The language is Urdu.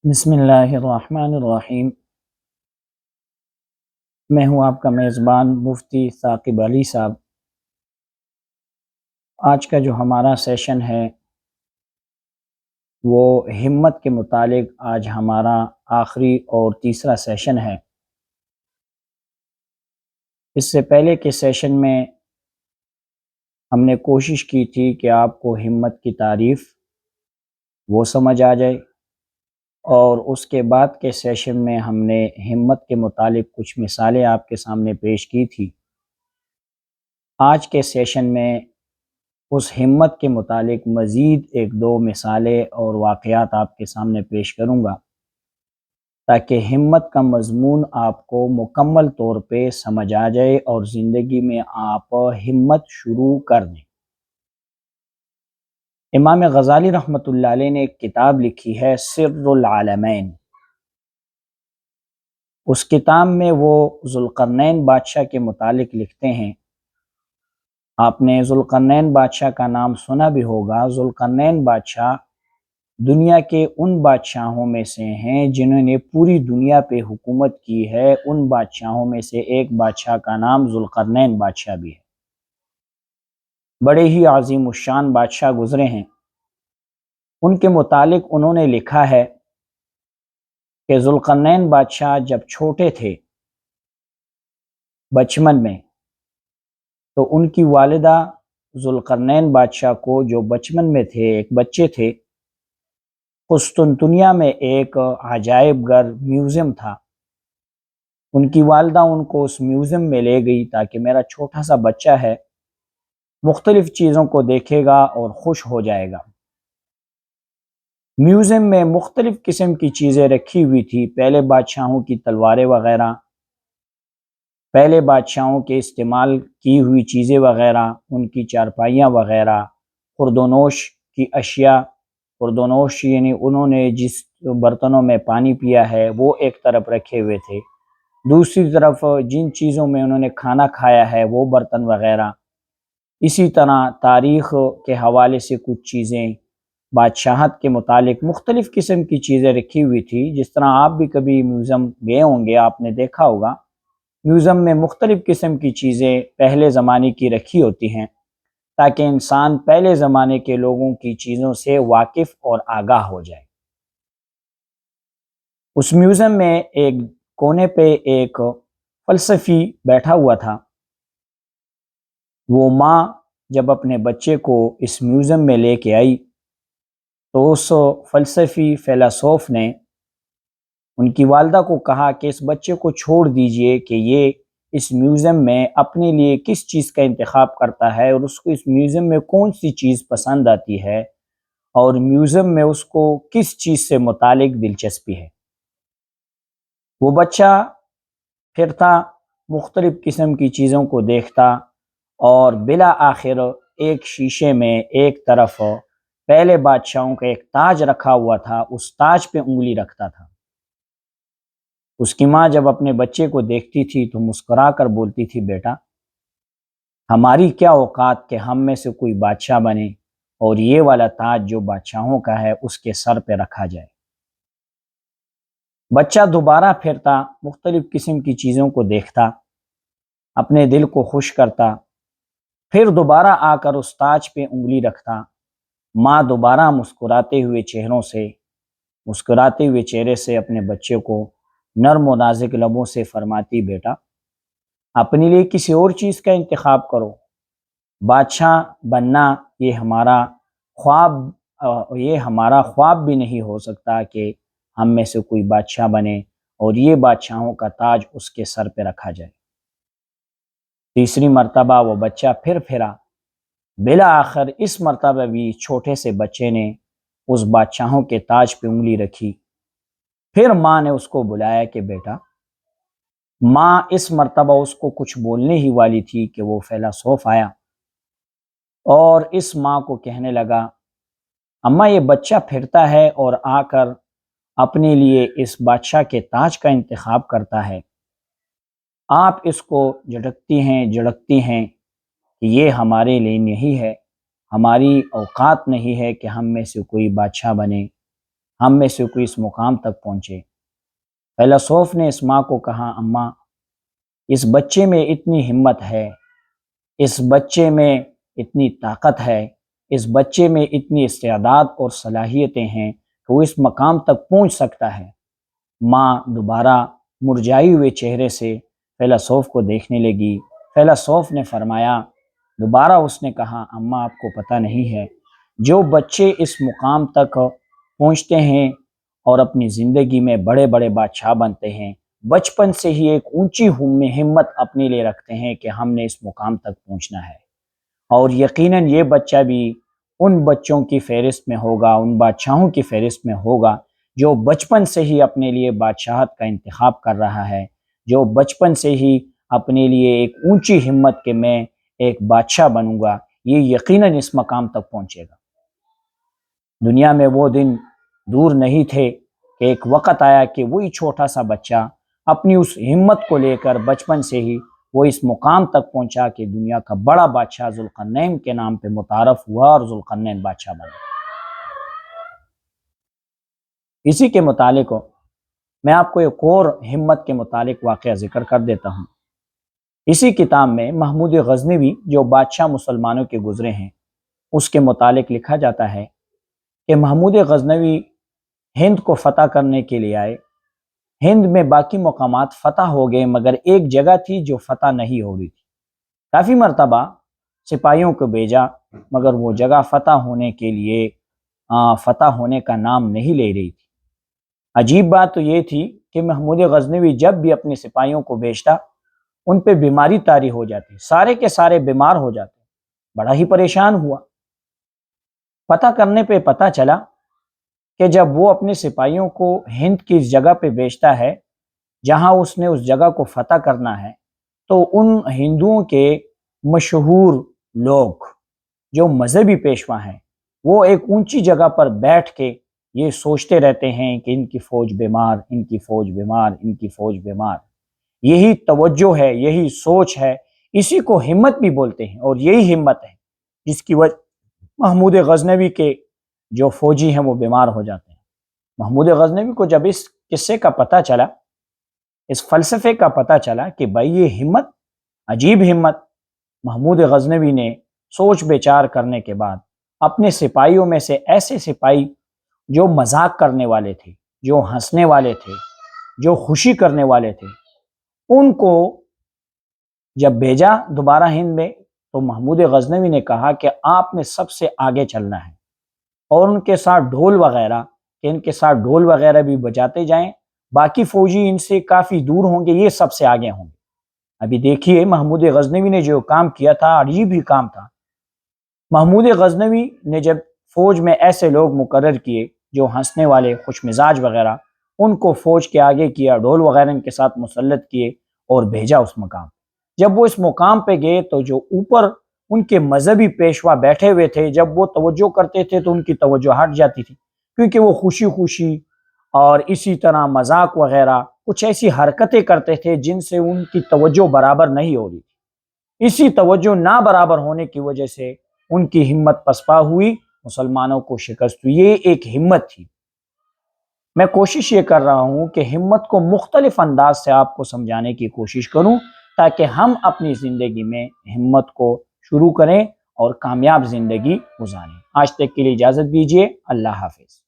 بسم اللہ الرحمن الرحیم۔ میں ہوں آپ کا میزبان مفتی ثاقب علی صاحب۔ آج کا جو ہمارا سیشن ہے وہ ہمت کے متعلق آج ہمارا آخری اور تیسرا سیشن ہے۔ اس سے پہلے کے سیشن میں ہم نے کوشش کی تھی کہ آپ کو ہمت کی تعریف وہ سمجھ آ جائے، اور اس کے بعد کے سیشن میں ہم نے ہمت کے متعلق کچھ مثالیں آپ کے سامنے پیش کی تھی۔ آج کے سیشن میں اس ہمت کے متعلق مزید ایک دو مثالیں اور واقعات آپ کے سامنے پیش کروں گا، تاکہ ہمت کا مضمون آپ کو مکمل طور پہ سمجھ آ جائے اور زندگی میں آپ ہمت شروع کر دیں۔ امام غزالی رحمۃ اللہ علیہ نے ایک کتاب لکھی ہے سر العالمین۔ اس کتاب میں وہ ذوالقرنین بادشاہ کے متعلق لکھتے ہیں۔ آپ نے ذوالقرنین بادشاہ کا نام سنا بھی ہوگا۔ ذوالقرنین بادشاہ دنیا کے ان بادشاہوں میں سے ہیں جنہوں نے پوری دنیا پہ حکومت کی ہے۔ ان بادشاہوں میں سے ایک بادشاہ کا نام ذوالقرنین بادشاہ بھی ہے۔ بڑے ہی عظیم الشان بادشاہ گزرے ہیں۔ ان کے متعلق انہوں نے لکھا ہے کہ ذوالقرنین بادشاہ جب چھوٹے تھے، بچپن میں، تو ان کی والدہ ذوالقرنین بادشاہ کو، جو بچپن میں تھے، ایک بچے تھے، قسطنطنیہ میں ایک عجائب گھر میوزیم تھا، ان کی والدہ ان کو اس میوزیم میں لے گئی تاکہ میرا چھوٹا سا بچہ ہے، مختلف چیزوں کو دیکھے گا اور خوش ہو جائے گا۔ میوزیم میں مختلف قسم کی چیزیں رکھی ہوئی تھی، پہلے بادشاہوں کی تلواریں وغیرہ، پہلے بادشاہوں کے استعمال کی ہوئی چیزیں وغیرہ، ان کی چارپائیاں وغیرہ، خورد و نوش کی اشیاء۔ خورد و نوش یعنی انہوں نے جس برتنوں میں پانی پیا ہے وہ ایک طرف رکھے ہوئے تھے، دوسری طرف جن چیزوں میں انہوں نے کھانا کھایا ہے وہ برتن وغیرہ۔ اسی طرح تاریخ کے حوالے سے کچھ چیزیں، بادشاہت کے متعلق مختلف قسم کی چیزیں رکھی ہوئی تھی۔ جس طرح آپ بھی کبھی میوزیم گئے ہوں گے، آپ نے دیکھا ہوگا میوزیم میں مختلف قسم کی چیزیں پہلے زمانے کی رکھی ہوتی ہیں، تاکہ انسان پہلے زمانے کے لوگوں کی چیزوں سے واقف اور آگاہ ہو جائے۔ اس میوزیم میں ایک کونے پہ ایک فلسفی بیٹھا ہوا تھا۔ وہ ماں جب اپنے بچے کو اس میوزیم میں لے کے آئی تو اس فلسفی فیلسوف نے ان کی والدہ کو کہا کہ اس بچے کو چھوڑ دیجئے کہ یہ اس میوزیم میں اپنے لیے کس چیز کا انتخاب کرتا ہے، اور اس کو اس میوزیم میں کون سی چیز پسند آتی ہے، اور میوزیم میں اس کو کس چیز سے متعلق دلچسپی ہے۔ وہ بچہ پھرتا، مختلف قسم کی چیزوں کو دیکھتا، اور بالآخر ایک شیشے میں ایک طرف پہلے بادشاہوں کا ایک تاج رکھا ہوا تھا، اس تاج پہ انگلی رکھتا تھا۔ اس کی ماں جب اپنے بچے کو دیکھتی تھی تو مسکرا کر بولتی تھی، بیٹا ہماری کیا اوقات کہ ہم میں سے کوئی بادشاہ بنے اور یہ والا تاج جو بادشاہوں کا ہے اس کے سر پہ رکھا جائے۔ بچہ دوبارہ پھرتا، مختلف قسم کی چیزوں کو دیکھتا، اپنے دل کو خوش کرتا، پھر دوبارہ آ کر اس تاج پہ انگلی رکھتا۔ ماں دوبارہ مسکراتے ہوئے چہرے سے اپنے بچے کو نرم و نازک لبوں سے فرماتی، بیٹا اپنے لیے کسی اور چیز کا انتخاب کرو۔ بادشاہ بننا یہ ہمارا خواب بھی نہیں ہو سکتا کہ ہم میں سے کوئی بادشاہ بنے اور یہ بادشاہوں کا تاج اس کے سر پہ رکھا جائے۔ تیسری مرتبہ وہ بچہ پھر پھرا، بالآخر اس مرتبہ بھی چھوٹے سے بچے نے اس بادشاہوں کے تاج پہ انگلی رکھی۔ پھر ماں نے اس کو بلایا کہ بیٹا، ماں اس مرتبہ اس کو کچھ بولنے ہی والی تھی کہ وہ فیلسوف آیا اور اس ماں کو کہنے لگا، اماں یہ بچہ پھرتا ہے اور آ کر اپنے لیے اس بادشاہ کے تاج کا انتخاب کرتا ہے، آپ اس کو جھٹکتی ہیں کہ یہ ہمارے لیے نہیں ہے، ہماری اوقات نہیں ہے کہ ہم میں سے کوئی بادشاہ بنے۔ ہم میں سے کوئی اس مقام تک پہنچے۔ فیلسوف نے اس ماں کو کہا، اماں اس بچے میں اتنی ہمت ہے، اس بچے میں اتنی طاقت ہے، اس بچے میں اتنی استعداد اور صلاحیتیں ہیں کہ وہ اس مقام تک پہنچ سکتا ہے۔ ماں دوبارہ مرجھائی ہوئے چہرے سے فیلسوف کو دیکھنے لگی۔ فیلسوف نے فرمایا، دوبارہ اس نے کہا، اماں آپ کو پتہ نہیں ہے، جو بچے اس مقام تک پہنچتے ہیں اور اپنی زندگی میں بڑے بڑے بادشاہ بنتے ہیں، بچپن سے ہی ایک اونچی ہمت اپنے لیے رکھتے ہیں کہ ہم نے اس مقام تک پہنچنا ہے، اور یقیناً یہ بچہ بھی ان بچوں کی فہرست میں ہوگا، ان بادشاہوں کی فہرست میں ہوگا جو بچپن سے ہی اپنے لیے بادشاہت کا انتخاب کر رہا ہے، جو بچپن سے ہی اپنے لیے ایک اونچی ہمت کہ میں ایک بادشاہ بنوں گا، یہ یقیناً اس مقام تک پہنچے گا۔ دنیا میں وہ دن دور نہیں تھے کہ ایک وقت آیا کہ وہی چھوٹا سا بچہ اپنی اس ہمت کو لے کر بچپن سے ہی وہ اس مقام تک پہنچا کہ دنیا کا بڑا بادشاہ ذوالقرنین کے نام پہ متعارف ہوا اور ذوالقرنین بادشاہ بنا۔ اسی کے متعلق میں آپ کو ایک اور ہمت کے متعلق واقعہ ذکر کر دیتا ہوں۔ اسی کتاب میں محمود غزنوی جو بادشاہ مسلمانوں کے گزرے ہیں اس کے متعلق لکھا جاتا ہے کہ محمود غزنوی ہند کو فتح کرنے کے لیے آئے۔ ہند میں باقی مقامات فتح ہو گئے مگر ایک جگہ تھی جو فتح نہیں ہو رہی تھی۔ کافی مرتبہ سپاہیوں کو بھیجا مگر وہ جگہ فتح ہونے کے لیے فتح ہونے کا نام نہیں لے رہی تھی۔ عجیب بات تو یہ تھی کہ محمود غزنوی جب بھی اپنے سپاہیوں کو بھیجتا ان پہ بیماری طاری ہو جاتی، سارے کے سارے بیمار ہو جاتے۔ بڑا ہی پریشان ہوا۔ پتہ کرنے پہ پتہ چلا کہ جب وہ اپنے سپاہیوں کو ہند کی اس جگہ پہ بھیجتا ہے جہاں اس نے اس جگہ کو فتح کرنا ہے، تو ان ہندوؤں کے مشہور لوگ جو مذہبی پیشوا ہیں وہ ایک اونچی جگہ پر بیٹھ کے یہ سوچتے رہتے ہیں کہ ان کی فوج بیمار، ان کی فوج بیمار، ان کی فوج بیمار۔ یہی توجہ ہے، یہی سوچ ہے، اسی کو ہمت بھی بولتے ہیں، اور یہی ہمت ہے جس کی وجہ محمود غزنوی کے جو فوجی ہیں وہ بیمار ہو جاتے ہیں۔ محمود غزنوی کو جب اس قصے کا پتہ چلا، اس فلسفے کا پتہ چلا کہ بھائی یہ ہمت، عجیب ہمت، محمود غزنوی نے سوچ بچار کرنے کے بعد اپنے سپاہیوں میں سے ایسے سپاہی جو مذاق کرنے والے تھے، جو ہنسنے والے تھے، جو خوشی کرنے والے تھے، ان کو جب بھیجا دوبارہ ہند میں تو محمود غزنوی نے کہا کہ آپ نے سب سے آگے چلنا ہے، اور ان کے ساتھ ڈھول وغیرہ کہ ان کے ساتھ ڈھول وغیرہ بھی بجاتے جائیں، باقی فوجی ان سے کافی دور ہوں گے، یہ سب سے آگے ہوں گے۔ ابھی دیکھیے محمود غزنوی نے جو کام کیا تھا عجیب ہی کام تھا۔ محمود غزنوی نے جب فوج میں ایسے لوگ مقرر کیے جو ہنسنے والے، خوش مزاج وغیرہ، ان کو فوج کے آگے کیا، ڈھول وغیرہ ان کے ساتھ مسلط کیے اور بھیجا اس مقام۔ جب وہ اس مقام پہ گئے تو جو اوپر ان کے مذہبی پیشوا بیٹھے ہوئے تھے، جب وہ توجہ کرتے تھے تو ان کی توجہ ہٹ جاتی تھی، کیونکہ وہ خوشی خوشی اور اسی طرح مذاق وغیرہ کچھ ایسی حرکتیں کرتے تھے جن سے ان کی توجہ برابر نہیں ہو رہی تھی۔ اسی توجہ نہ برابر ہونے کی وجہ سے ان کی ہمت پسپا ہوئی، مسلمانوں کو شکست ہوئی۔ یہ ایک ہمت تھی۔ میں کوشش یہ کر رہا ہوں کہ ہمت کو مختلف انداز سے آپ کو سمجھانے کی کوشش کروں تاکہ ہم اپنی زندگی میں ہمت کو شروع کریں اور کامیاب زندگی گزاریں۔ آج تک کے لیے اجازت دیجیے۔ اللہ حافظ۔